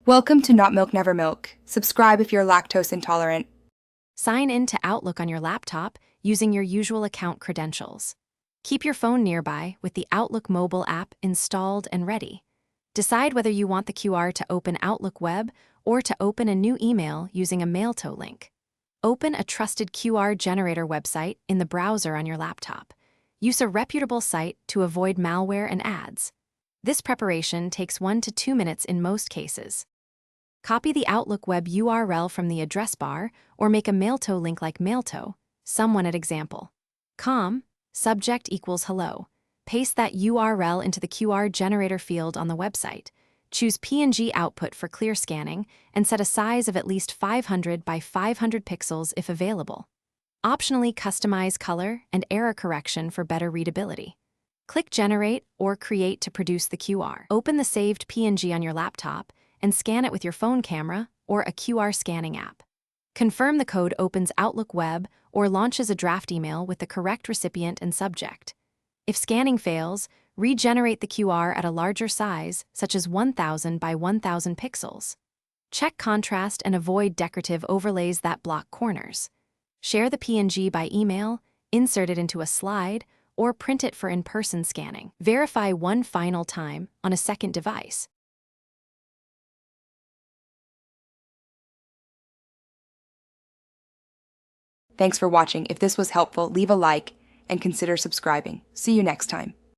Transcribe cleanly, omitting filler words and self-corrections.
Welcome to Not Milk Never Milk. Subscribe if you're lactose intolerant. Sign in to Outlook on your laptop using your usual account credentials. Keep your phone nearby with the Outlook mobile app installed and ready. Decide whether you want the QR to open Outlook Web or to open a new email using a MailTo link. Open a trusted QR generator website in the browser on your laptop. Use a reputable site to avoid malware and ads. This preparation takes 1 to 2 minutes in most cases. Copy the Outlook web URL from the address bar or make a MailTo link like MailTo, someone at example. Subject equals hello. Paste that URL into the QR generator field on the website. Choose PNG output for clear scanning and set a size of at least 500 by 500 pixels if available. Optionally customize color and error correction for better readability. Click Generate or Create to produce the QR. Open the saved PNG on your laptop and scan it with your phone camera or a QR scanning app. Confirm the code opens Outlook Web or launches a draft email with the correct recipient and subject. If scanning fails, regenerate the QR at a larger size, such as 1000 by 1000 pixels. Check contrast and avoid decorative overlays that block corners. Share the PNG by email, insert it into a slide, or print it for in-person scanning. Verify one final time on a second device. Thanks for watching. If this was helpful, leave a like and consider subscribing. See you next time.